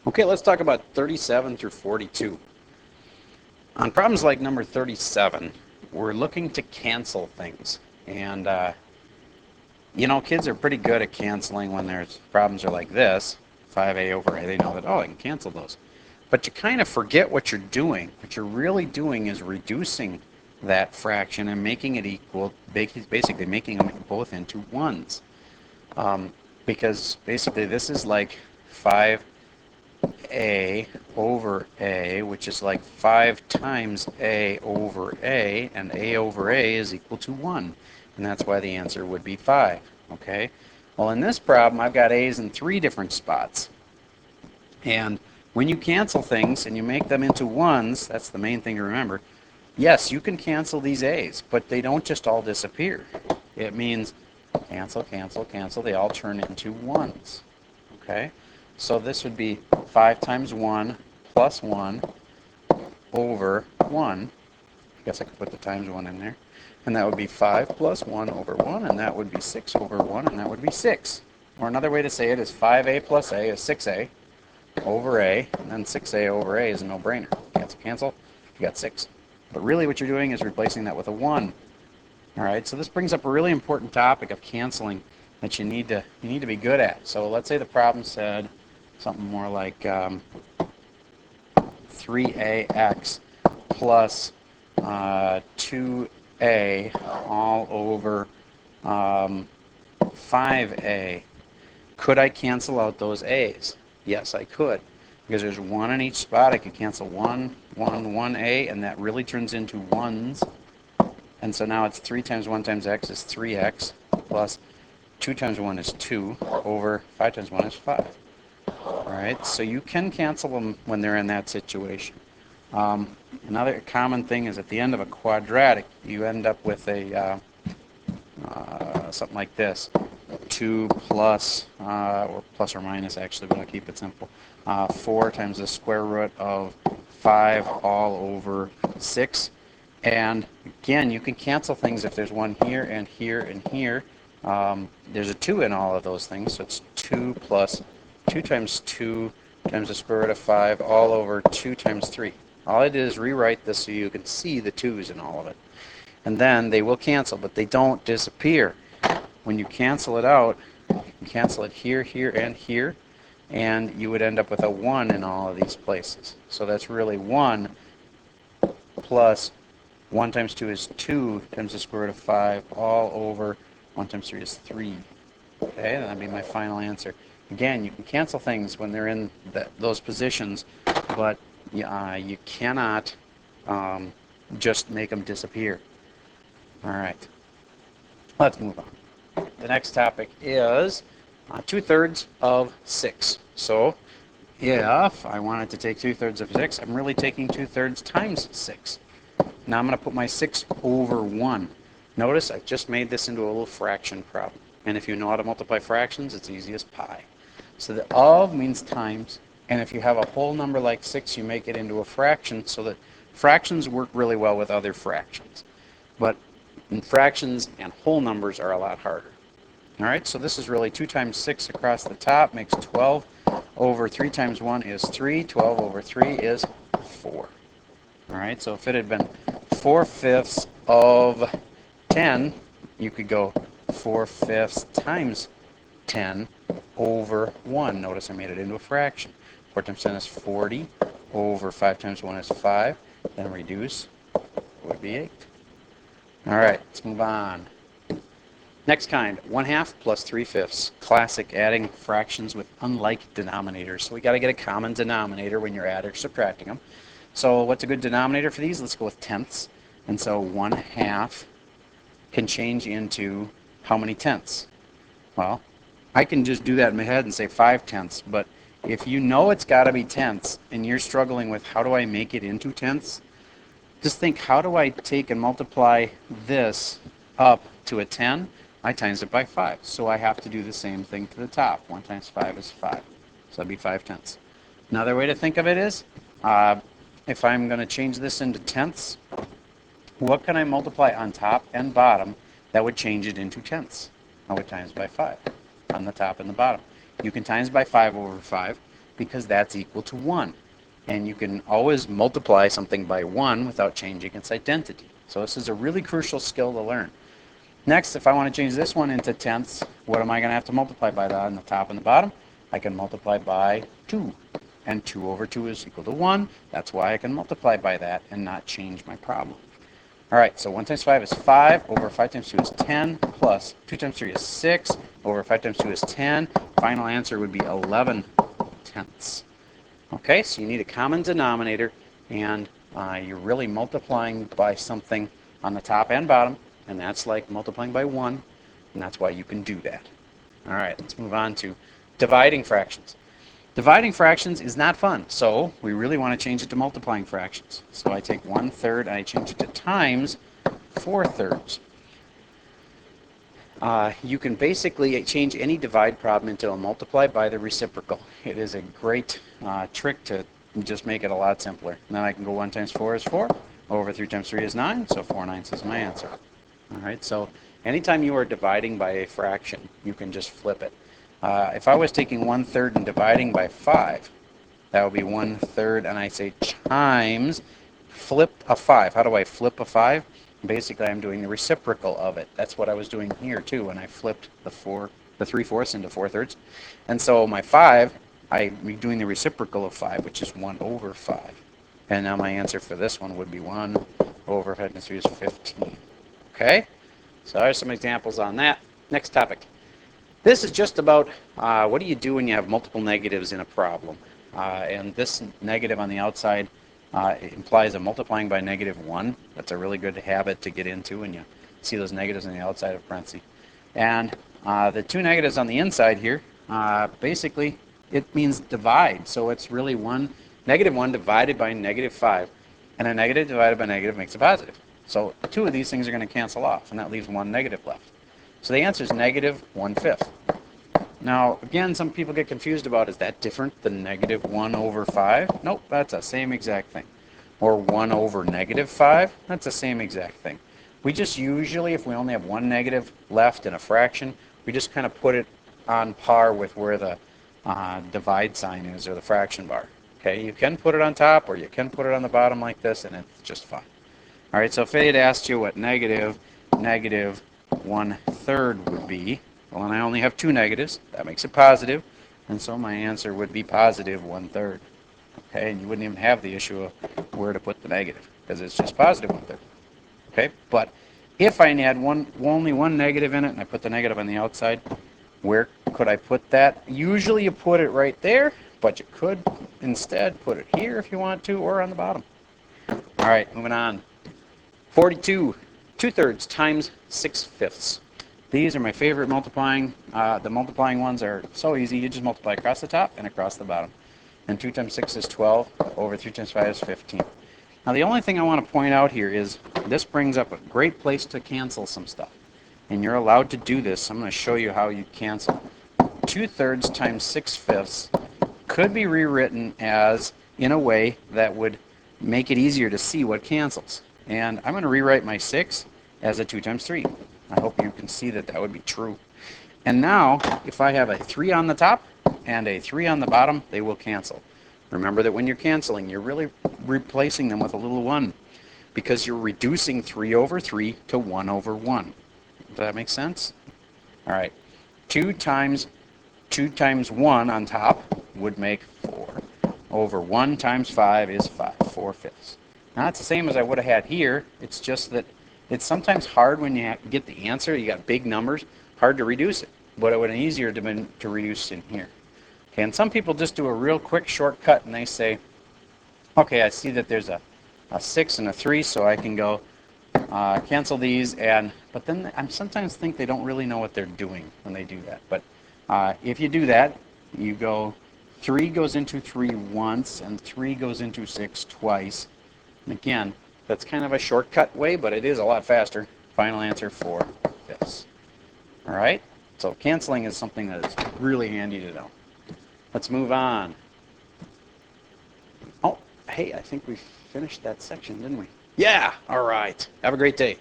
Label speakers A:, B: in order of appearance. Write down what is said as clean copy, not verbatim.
A: Okay, let's talk about 37 through 42. On problems like number 37, we're looking to cancel things. And, kids are pretty good at canceling when there's problems are like this, 5a over a. They know that, oh, I can cancel those. But you kind of forget what you're doing. What you're really doing is reducing that fraction and making it equal, basically making them both into ones. Because basically this is like 5a over a, which is like 5 times a over a, and a over a is equal to 1. And that's why the answer would be 5. Okay? Well, in this problem, I've got a's in 3 different spots. And when you cancel things and you make them into ones, that's the main thing to remember. Yes, you can cancel these a's, but they don't just all disappear. It means cancel, cancel, cancel. They all turn into ones. Okay? So this would be 5 times 1 plus 1 over 1. I guess I could put the times 1 in there. And that would be 5 plus 1 over 1, and that would be 6 over 1, and that would be 6. Or another way to say it is 5a plus a is 6a over a, and then 6a over a is a no-brainer. Cancel, cancel, you got 6. But really what you're doing is replacing that with a 1. All right, so this brings up a really important topic of canceling that you need to be good at. So let's say the problem said something more like 3ax plus 2a all over 5a. Could I cancel out those a's? Yes, I could. Because there's 1 in each spot, I could cancel 1, 1, 1a, and that really turns into ones. And so now it's 3 times 1 times x is 3x, plus 2 times 1 is 2, over 5 times 1 is 5. All right, so you can cancel them when they're in that situation. Another common thing is at the end of a quadratic, you end up with a something like this. 2 plus, or plus or minus actually, but I'll keep it simple. 4 times the square root of 5 all over 6. And again, you can cancel things if there's 1 here and here and here. There's a 2 in all of those things, so it's 2 plus 2 times 2 times the square root of 5 all over 2 times 3. All I did is rewrite this so you can see the 2's in all of it. And then they will cancel, but they don't disappear. When you cancel it out, you can cancel it here, here, and here, and you would end up with a 1 in all of these places. So that's really 1 plus 1 times 2 is 2 times the square root of 5 all over 1 times 3 is 3. Okay, that'd be my final answer. Again, you can cancel things when they're in those positions, but you cannot just make them disappear. All right, let's move on. The next topic is 2/3 of 6. So if I wanted to take 2/3 of 6, I'm really taking 2/3 times 6. Now I'm going to put my 6 over 1. Notice I just made this into a little fraction problem. And if you know how to multiply fractions, it's easy as pie. So the of means times, and if you have a whole number like 6, you make it into a fraction, so that fractions work really well with other fractions. But fractions and whole numbers are a lot harder. All right, so this is really 2 times 6 across the top makes 12 over 3 times 1 is 3. 12 over 3 is 4. All right, so if it had been 4/5 of 10, you could go 4/5 times 10 over 1. Notice I made it into a fraction. 4 times 10 is 40 over 5 times 1 is 5. Then reduce would be 8. All right, let's move on. Next kind, 1/2 plus 3/5. Classic adding fractions with unlike denominators. So we got to get a common denominator when you're adding or subtracting them. So what's a good denominator for these? Let's go with tenths. And so 1/2 can change into how many tenths? Well, I can just do that in my head and say 5/10, but if you know it's got to be tenths and you're struggling with how do I make it into tenths, just think, how do I take and multiply this up to a 10? I times it by 5. So I have to do the same thing to the top. 1 times 5 is 5. So that'd be 5/10. Another way to think of it is, if I'm going to change this into tenths, what can I multiply on top and bottom that would change it into tenths? I would times by 5 on the top and the bottom. You can times by 5 over 5. because that's equal to 1. And you can always multiply something by 1 without changing its identity. So this is a really crucial skill to learn. Next, if I want to change this one into tenths, what am I going to have to multiply by that on the top and the bottom? I can multiply by 2. And 2 over 2 is equal to 1. That's why I can multiply by that and not change my problem. All right, so 1 times 5 is 5, over 5 times 2 is 10, plus 2 times 3 is 6, over 5 times 2 is 10. Final answer would be 11 tenths. Okay, so you need a common denominator, and you're really multiplying by something on the top and bottom, and that's like multiplying by 1, and that's why you can do that. All right, let's move on to dividing fractions. Dividing fractions is not fun, so we really want to change it to multiplying fractions. So I take 1/3 and I change it to times 4/3. You can basically change any divide problem into a multiply by the reciprocal. It is a great trick to just make it a lot simpler. And then I can go 1 times 4 is 4, over 3 times 3 is 9, so 4/9 is my answer. All right, so anytime you are dividing by a fraction, you can just flip it. If I was taking 1/3 and dividing by 5, that would be 1/3, and I say times flip a 5. How do I flip a 5? Basically, I'm doing the reciprocal of it. That's what I was doing here too when I flipped the 3/4 into 4/3. And so my 5, I'm doing the reciprocal of 5, which is 1 over 5. And now my answer for this one would be 1 over 5 times 3 is 15. Okay? So there's some examples on that. Next topic. This is just about what do you do when you have multiple negatives in a problem. And this negative on the outside implies a multiplying by -1. That's a really good habit to get into when you see those negatives on the outside of parentheses. And the two negatives on the inside here, basically it means divide. So it's really -1 divided by -5. And a negative divided by negative makes a positive. So two of these things are going to cancel off, and that leaves one negative left. So the answer is -1/5. Now, again, some people get confused about, is that different than -1 over 5? Nope, that's the same exact thing. Or 1 over -5? That's the same exact thing. We just usually, if we only have one negative left in a fraction, we just kind of put it on par with where the divide sign is, or the fraction bar. Okay, you can put it on top, or you can put it on the bottom like this, and it's just fine. All right, so if it had asked you what negative 1/3 would be, well, and I only have two negatives, that makes it positive, and so my answer would be positive 1/3. Okay, and you wouldn't even have the issue of where to put the negative, because it's just positive 1/3. Okay, but if I had only one negative in it, and I put the negative on the outside, where could I put that? Usually you put it right there, but you could instead put it here if you want to, or on the bottom. All right, moving on. 42, 2/3 times 6/5. These are my favorite multiplying. The multiplying ones are so easy. You just multiply across the top and across the bottom. And 2 times 6 is 12, over 3 times 5 is 15. Now the only thing I want to point out here is this brings up a great place to cancel some stuff. And you're allowed to do this. I'm going to show you how you cancel. 2/3 times 6/5 could be rewritten as in a way that would make it easier to see what cancels. And I'm going to rewrite my 6 as a 2 times 3. I hope you can see that that would be true. And now, if I have a 3 on the top and a 3 on the bottom, they will cancel. Remember that when you're canceling, you're really replacing them with a little 1, because you're reducing 3 over 3 to 1 over 1. Does that make sense? All right. 2 times 1 on top would make 4. Over 1 times 5 is 5, 4/5. Now, that's the same as I would have had here. It's just that it's sometimes hard when you get the answer. You got big numbers, hard to reduce it. But it would have been easier to reduce in here. Okay, and some people just do a real quick shortcut, and they say, okay, I see that there's a 6 and a 3, so I can go cancel these. But then I sometimes think they don't really know what they're doing when they do that. But if you do that, you go 3 goes into 3 once, and 3 goes into 6 twice. And again, that's kind of a shortcut way, but it is a lot faster. Final answer, 4/5. All right? So canceling is something that is really handy to know. Let's move on. Oh, hey, I think we finished that section, didn't we? Yeah, all right. Have a great day.